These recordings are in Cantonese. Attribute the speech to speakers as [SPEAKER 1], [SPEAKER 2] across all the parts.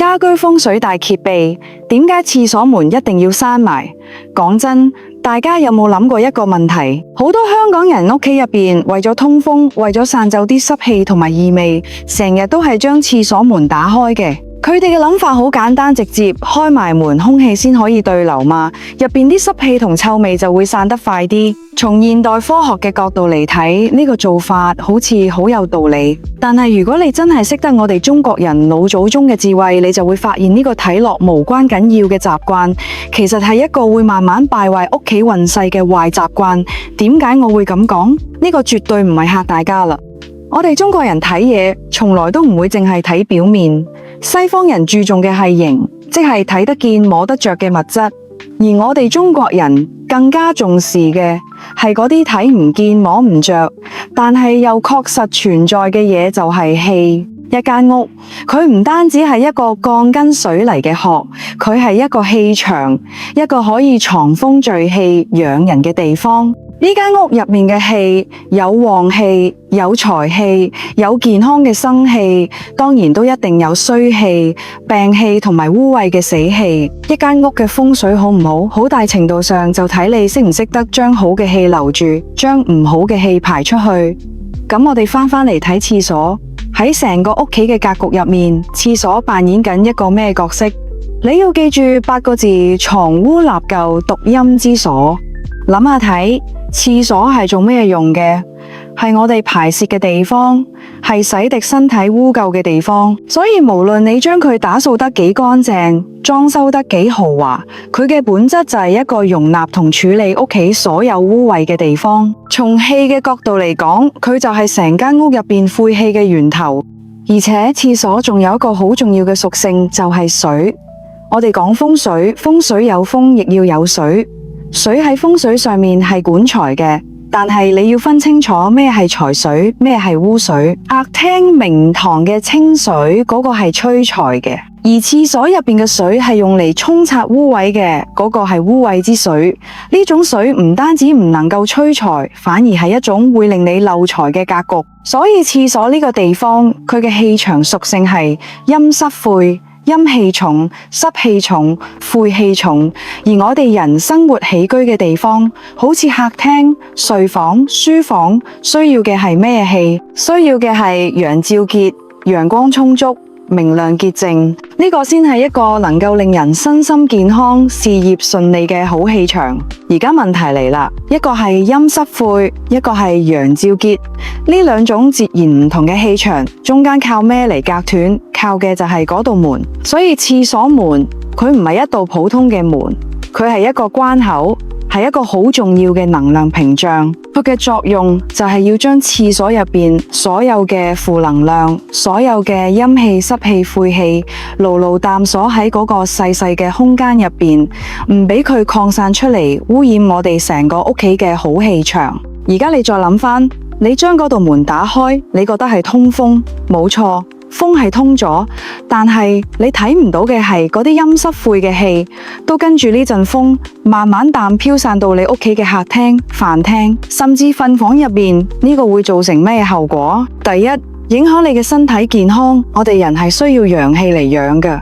[SPEAKER 1] 家居風水大揭秘，點解廁所門一定要閂埋？講真，大家有冇諗過一個問題？好多香港人屋企入邊為咗通風，為咗散走啲濕氣同埋異味，成日都係將廁所門打開嘅。佢哋嘅諗法好簡單直接，開埋門，空氣先可以對流嘛，入邊啲濕氣同臭味就會散得快啲。從現代科學嘅角度嚟睇，呢個做法好似好有道理。但係如果你真係識得我哋中國人老祖宗嘅智慧，你就會發現呢個睇落無關緊要嘅習慣，其實係一個會慢慢敗壞屋企運勢嘅壞習慣。點解我會咁講？呢個絕對唔係嚇大家啦。我哋中國人睇嘢，從來都唔會淨係睇表面。西方人注重嘅係形，即係睇得見摸得着嘅物質，而我哋中國人更加重視嘅係嗰啲睇唔見摸唔着，但係又確實存在嘅嘢，就係氣。一間屋，佢唔單止係一個鋼筋水泥嘅殼，佢係一個氣場，一個可以藏風聚氣養人嘅地方。呢間屋入面嘅氣有旺氣、有財氣、有健康嘅生氣，當然都一定有衰氣、病氣同埋污穢嘅死氣。一間屋嘅風水好唔好，好大程度上就睇你識唔識得將好嘅氣留住，將唔好嘅氣排出去。咁我哋翻嚟睇廁所，喺成個屋企嘅格局入面，廁所扮演緊一個咩角色？你要記住8個字：藏污納垢，獨陰之所。諗下睇，廁所係做咩用嘅？係我哋排泄嘅地方，係洗滌身體污垢嘅地方。所以無論你將佢打掃得幾乾淨，裝修得幾豪華，佢嘅本質就係一個容納同處理屋企所有污穢嘅地方。從氣嘅角度嚟講，佢就係成間屋入邊晦氣嘅源頭。而且廁所仲有一個好重要嘅屬性，就係水。我哋講風水，風水有風亦要有水。水喺風水上面係管財嘅，但係你要分清楚咩係財水，咩係污水。客廳明堂嘅清水嗰個係催財嘅，而廁所入邊嘅水係用嚟沖刷污穢嘅，嗰個係污穢之水。呢種水唔單止唔能夠催財，反而係一種會令你漏財嘅格局。所以廁所呢個地方，佢嘅氣場屬性係陰濕晦。陰氣重、濕氣重、晦氣重，而我哋人生活起居嘅地方，好似客廳、睡房、書房，需要嘅係咩氣？需要嘅係陽照潔、陽光充足、明亮潔淨，呢個先係一個能夠令人身心健康、事業順利嘅好氣場。而家問題嚟啦，一個係陰濕晦，一個係陽照潔，呢兩種截然唔同嘅氣場，中間靠咩嚟隔斷？靠嘅就係嗰道門。所以廁所門佢唔係一道普通嘅門，佢係一個關口，係一個好重要嘅能量屏障。佢嘅作用就係要將廁所入邊所有嘅負能量、所有嘅陰氣、濕氣、晦氣，牢牢淡鎖喺嗰個細細嘅空間入邊，唔俾佢擴散出嚟，污染我哋成個屋企嘅好氣場。而家你再諗翻，你將嗰道門打開，你覺得係通風，冇錯。風係通咗，但係你睇唔到嘅係嗰啲陰濕晦嘅氣，都跟住呢陣風慢慢淡飄散到你屋企嘅客廳、飯廳，甚至瞓房入面。呢個會造成咩後果？第一，影響你嘅身體健康。我哋人係需要陽氣嚟養㗎。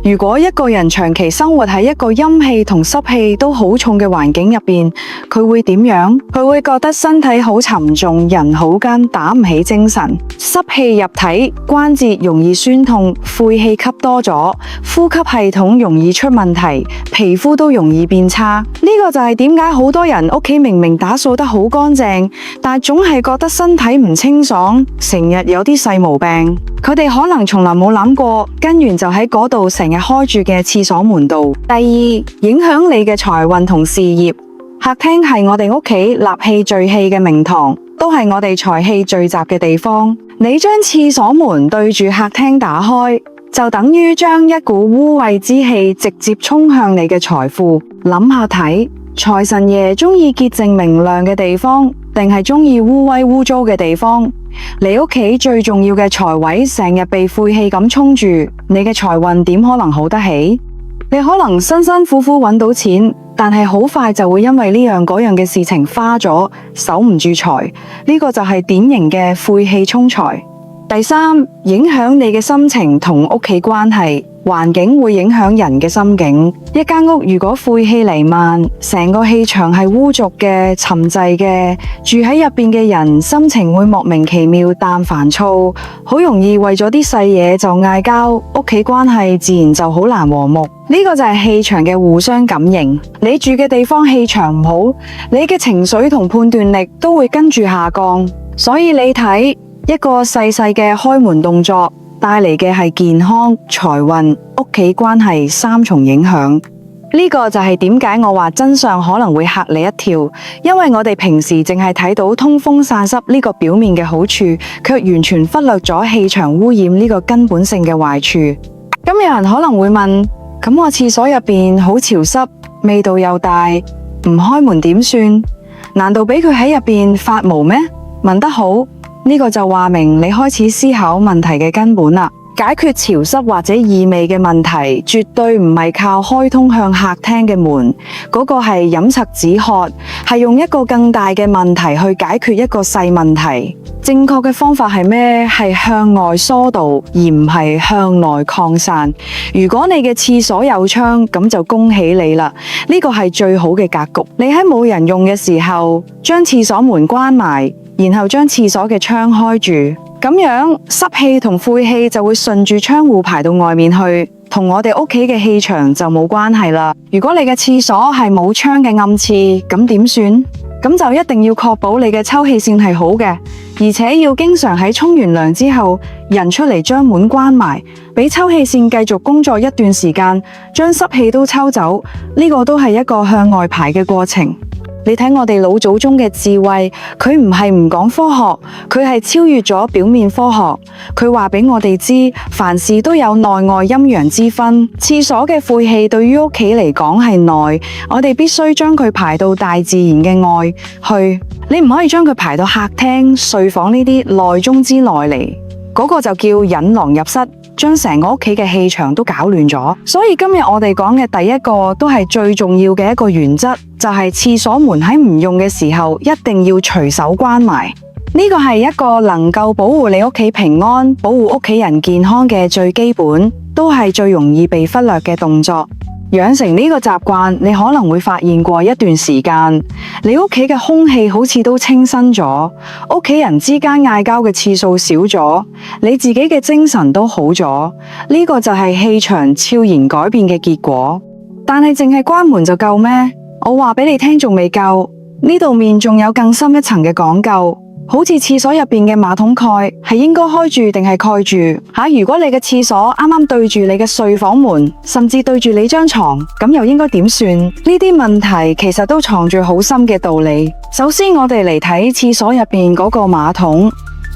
[SPEAKER 1] 如果一個人長期生活喺一個陰氣同濕氣都好重嘅環境入邊，佢會點樣？佢會覺得身體好沉重，人好僵，打唔起精神。濕氣入體，關節容易酸痛，晦氣吸多咗，呼吸系統容易出問題，皮膚都容易變差。呢個就係點解好多人屋企明明打掃得好乾淨，但係總係覺得身體唔清爽，成日有啲細毛病。佢哋可能從來冇諗過根源就喺嗰度成日開住嘅廁所門度。第二，影響你嘅財運同事業。客廳係我哋屋企納氣聚氣嘅明堂，都係我哋財氣聚集嘅地方。你將廁所門對住客廳打開，就等於將一股污穢之氣直接衝向你嘅財富。諗下睇，財神爺中意潔淨明亮嘅地方，定係中意污穢污糟嘅地方？你屋企最重要嘅財位成日被晦氣咁衝住，你嘅財運點可能好得起？你可能辛辛苦苦揾到錢，但係好快就會因為呢樣嗰樣嘅事情花咗，守唔住財。呢個就係典型嘅晦氣衝財。第三，影響你嘅心情同屋企關係。環境會影響人嘅心境。一間屋如果晦氣彌漫，成個氣場係污濁嘅、沉滯嘅，住喺入邊嘅人心情會莫名其妙淡煩躁，好容易為咗啲細嘢就嗌交，屋企關係自然就好難和睦。呢個就係氣場嘅互相感應。你住嘅地方氣場唔好，你嘅情緒同判斷力都會跟住下降。所以你睇一個細細嘅開門動作，帶嚟嘅係健康、財運、屋企關係三重影響。呢個就係點解我話真相可能會嚇你一跳，因為我哋平時淨係睇到通風散濕呢個表面嘅好處，卻完全忽略咗氣場污染呢個根本性嘅壞處。咁有人可能會問，咁我廁所入邊好潮濕，味道又大，唔開門點算？難道俾佢喺入邊發毛咩？問得好，呢個就話明你開始思考問題嘅根本啦。解決潮濕或者異味嘅問題，絕對唔係靠開通向客廳嘅門，嗰個係飲鴆止渴，係用一個更大嘅問題去解決一個細問題。正確嘅方法係咩？係向外疏導，而唔係向內擴散。如果你嘅廁所有窗，咁就恭喜你啦，呢個係最好嘅格局。你喺冇人用嘅時候，將廁所門關埋，然後將廁所嘅窗開住，咁樣濕氣同晦氣就會順住窗戶排到外面去，同我哋屋企嘅氣場就冇關係啦。如果你嘅廁所係冇窗嘅暗廁，咁點算？咁就一定要確保你嘅抽氣扇係好嘅，而且要經常喺沖完涼之後，人出嚟將門關埋，俾抽氣扇繼續工作一段時間，將濕氣都抽走。呢個都係一個向外排嘅過程。你睇我哋老祖宗嘅智慧，佢唔係唔講科學，佢係超越咗表面科學。佢話俾我哋知，凡事都有內外陰陽之分。廁所嘅晦氣對於屋企嚟講係內，我哋必須將佢排到大自然嘅外去。你唔可以將佢排到客廳、睡房呢啲內中之內嚟，嗰個就叫引狼入室，將成個屋企嘅氣場都搞亂咗。所以今日我哋講嘅第一個都係最重要嘅一個原則，就係廁所門喺唔用嘅時候一定要隨手關埋。呢個係一個能夠保護你屋企平安、保護屋企人健康嘅最基本，都係最容易被忽略嘅動作。養成呢個習慣，你可能會發現過一段時間，你屋企嘅空氣好似都清新咗，屋企人之間嗌交嘅次數少咗，你自己嘅精神都好咗。呢個就係氣場悄然改變嘅結果。但係淨係關門就夠咩？我話俾你聽，仲未夠。呢度面仲有更深一層嘅講究。好似廁所入邊嘅馬桶蓋係應該開住定係蓋住？如果你嘅廁所啱啱對住你嘅睡房門，甚至對住你張床，咁又應該點算？呢啲問題其實都藏住好深嘅道理。首先，我哋嚟睇廁所入邊嗰個馬桶。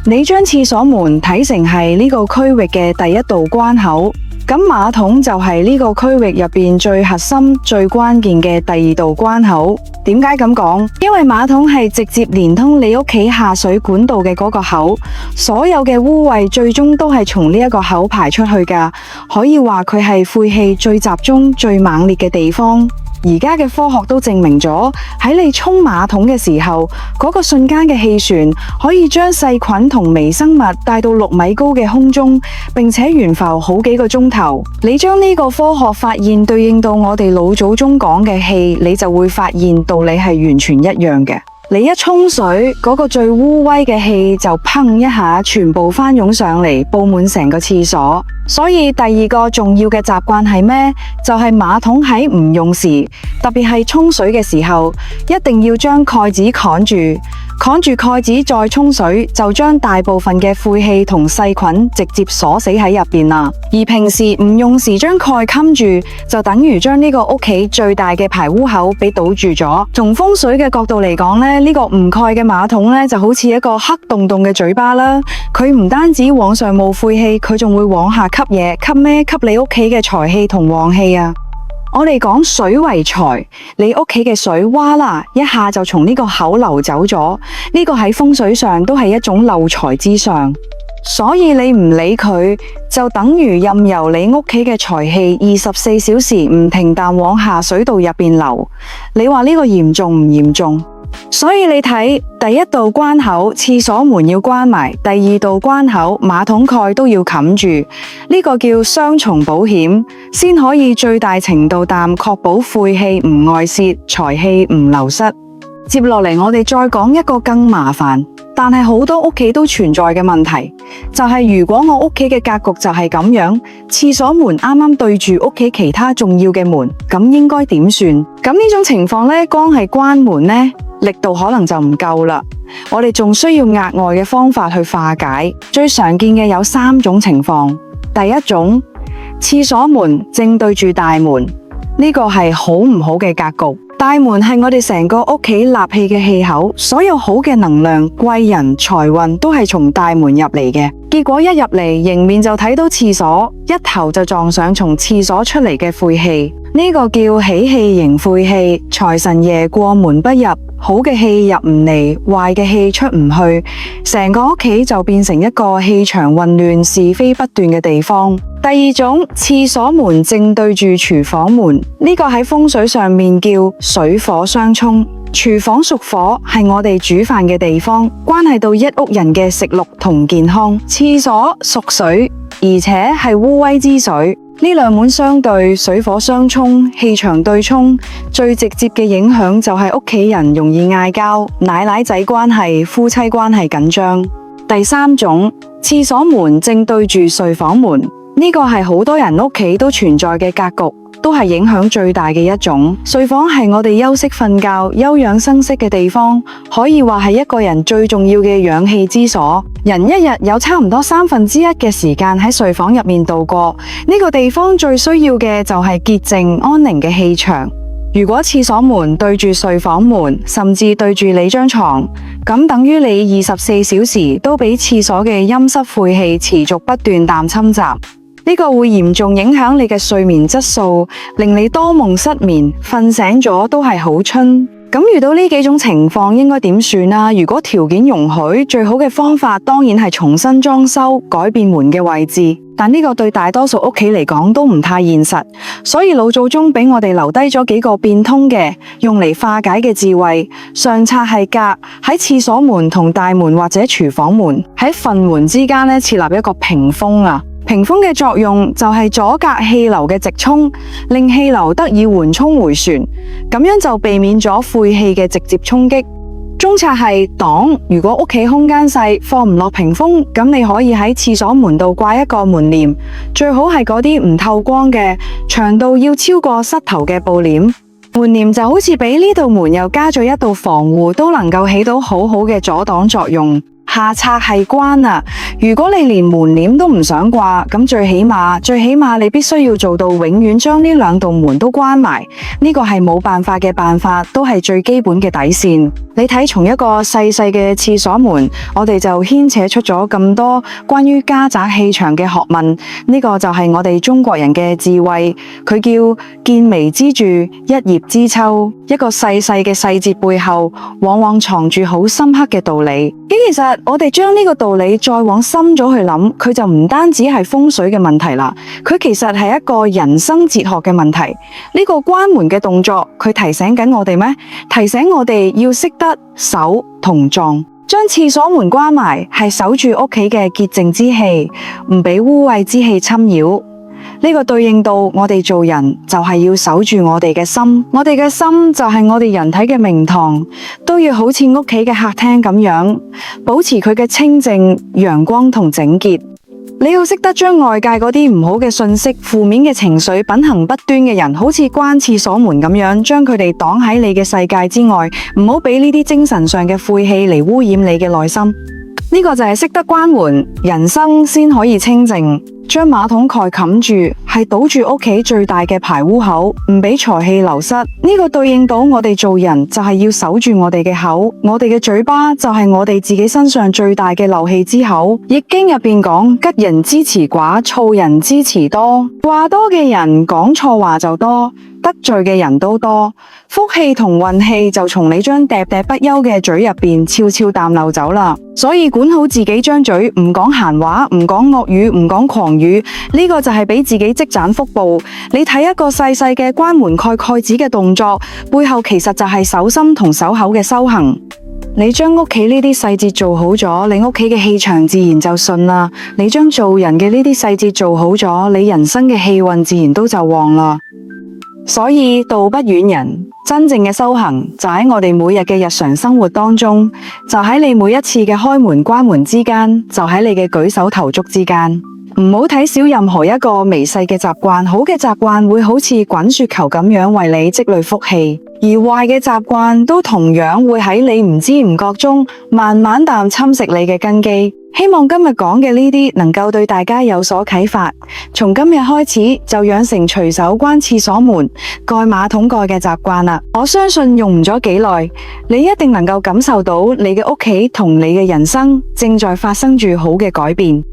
[SPEAKER 1] 你將廁所門睇成係呢個區域嘅第一道關口，咁馬桶就係呢個區域入邊最核心、最關鍵嘅第二道關口。點解咁講？因為馬桶係直接連通你屋企下水管道嘅嗰個口，所有嘅污穢最終都係從呢一個口排出去噶。可以話佢係晦氣最集中、最猛烈嘅地方。而家嘅科學都證明咗，喺你沖馬桶嘅時候，嗰個瞬間嘅氣旋可以將細菌同微生物帶到6米高嘅空中，並且懸浮好幾個鐘頭。你將呢個科學發現對應到我哋老祖宗講嘅氣，你就會發現道理係完全一樣嘅。你一沖水，嗰個最污穢嘅氣就砰一下全部翻湧上嚟，布滿成個廁所。所以第二個重要嘅習慣係咩？就係馬桶喺唔用時，特別係沖水嘅時候，一定要將蓋子扛住蓋子再沖水，就將大部分嘅晦氣同細菌直接鎖死喺入邊啦。而平時唔用時將蓋冚住，就等於將呢個屋企最大嘅排污口俾堵住咗。從風水嘅角度嚟講咧，呢個唔蓋嘅馬桶咧就好似一個黑洞洞嘅嘴巴啦。佢唔單止往上冒晦氣，佢仲會往下吸嘢，吸咩？吸你屋企嘅財氣同旺氣啊！我哋講水為財，你屋企嘅水嘩啦一下就從呢個口流走咗，呢個喺風水上都係一種漏財之象。所以你唔理佢，就等於任由你屋企嘅財氣24小時唔停淡往下水道入邊流。你話呢個嚴重唔嚴重？所以你睇，第一道關口廁所門要關埋，第二道關口馬桶蓋都要冚住，呢個叫雙重保險，先可以最大程度確保晦氣唔外泄，財氣唔流失。接落嚟我哋再講一個更麻煩，但係好多屋企都存在嘅問題，就係如果我屋企嘅格局就係咁樣，廁所門啱啱對住屋企其他重要嘅門，咁應該點算？咁呢種情況呢，光係關門呢，力度可能就唔夠啦，我哋仲需要額外嘅方法去化解。最常見嘅有3種情況。第一種，廁所門正對住大門，呢個係好唔好嘅格局。大門係我哋成個屋企納氣嘅氣口，所有好嘅能量、貴人、財運都係從大門入嚟嘅。結果一入嚟，迎面就睇到廁所，一頭就撞上從廁所出嚟嘅晦氣。呢個叫喜氣迎晦氣，財神爺過門不入，好嘅氣入唔嚟，壞嘅氣出唔去，成個屋企就變成一個氣場混亂、是非不斷嘅地方。第二種，廁所門正對住廚房門，呢個喺風水上面叫水火相沖。廚房屬火，係我哋煮飯嘅地方，關係到一屋人嘅食慾同健康。廁所屬水，而且係污穢之水，呢兩門相對，水火相沖，氣場對沖，最直接嘅影響就係屋企人容易嗌交，奶奶仔關係、夫妻關係緊張。第三種，廁所門正對住睡房門，呢個係好多人屋企都存在嘅格局，都係影響最大嘅一種。睡房係我哋休息瞓覺、休養生息嘅地方，可以話係一個人最重要嘅養氣之所。人一日有差唔多1/3嘅時間喺睡房入面度過，呢個地方最需要嘅就係潔淨安寧嘅氣場。如果廁所門對住睡房門，甚至對住你張床，咁等於你24小時都俾廁所嘅陰濕晦氣持續不斷地侵襲。呢個會嚴重影響你嘅睡眠質素，令你多夢失眠，瞓醒咗都係好春。咁遇到呢幾種情況應該點算啊？如果條件容許，最好嘅方法當然係重新裝修，改變門嘅位置。但呢個對大多數屋企嚟講都唔太現實，所以老祖宗俾我哋留低咗幾個變通嘅，用嚟化解嘅智慧。上策係隔喺廁所門同大門或者廚房門喺糞門之間設立一個屏風啊。屏風嘅作用就係阻隔氣流嘅直衝，令氣流得以緩衝回旋，咁樣就避免咗晦氣嘅直接衝擊。中策係擋，如果屋企空間細，放唔落屏風，咁你可以喺廁所門度掛一個門簾，最好係嗰啲唔透光嘅，長度要超過膝頭嘅布簾。門簾就好似俾呢道門又加咗一道防護，都能夠起到好好嘅阻擋作用。下策係關啊！如果你連門簾都唔想掛，咁最起碼你必須要做到永遠將呢兩道門都關埋。呢個係冇辦法嘅辦法，都係最基本嘅底線。你睇，從一個細細嘅廁所門，我哋就牽扯出咗咁多關於家宅氣場嘅學問。呢個就係我哋中國人嘅智慧，佢叫見微知著，一葉知秋。一個細細嘅細節背後，往往藏住好深刻嘅道理。其實我哋將呢個道理再往深咗去諗，佢就唔單止係風水嘅問題啦，佢其實係一個人生哲學嘅問題。呢個關門嘅動作，佢提醒緊我哋咩？提醒我哋要識得守同壯，將廁所門關埋，係守住屋企嘅潔淨之氣，唔俾污穢之氣侵擾。呢個對應到我哋做人就係要守住我哋嘅心，我哋嘅心就係我哋人體嘅明堂，都要好似屋企嘅客廳咁樣，保持佢嘅清淨、陽光同整潔。你要識得將外界嗰啲唔好嘅信息、負面嘅情緒、品行不端嘅人，好似關廁所門咁樣，將佢哋擋喺你嘅世界之外，唔好俾呢啲精神上嘅晦氣嚟污染你嘅內心。呢個就係識得關門，人生先可以清淨。將馬桶蓋冚住，係堵住屋企最大嘅排污口，唔俾財氣流失。呢個對應到我哋做人就係要守住我哋嘅口，我哋嘅嘴巴就係我哋自己身上最大嘅漏氣之口。易經入邊講，吉人之詞寡，躁人之詞多。話多嘅人講錯話就多，得罪嘅人都多，福氣同運氣就從你張喋喋不休嘅嘴入邊悄悄淡漏走啦。所以管好自己張嘴，唔講閒話，唔講惡語，唔講狂語，呢個就係俾自己積攢福報。你睇一個細細嘅關門蓋蓋子嘅動作，背後其實就係守心同守口嘅修行。你將屋企呢啲細節做好咗，你屋企嘅氣場自然就順啦。你將做人嘅呢啲細節做好咗，你人生嘅氣運自然都就旺啦。所以道不遠人，真正嘅修行就喺我哋每日嘅日常生活當中，就喺你每一次嘅開門關門之間，就喺你嘅舉手投足之間。唔好睇小任何一個微細嘅習慣，好嘅習慣會好似滾雪球咁樣為你積累福氣，而壞嘅習慣都同樣會喺你唔知唔覺中慢慢地侵蝕你嘅根基。希望今日講嘅呢啲能夠對大家有所啟發，從今日開始就養成隨手關廁所門、蓋馬桶蓋嘅習慣啦。我相信用唔咗幾耐，你一定能夠感受到你嘅屋企同你嘅人生正在發生住好嘅改變。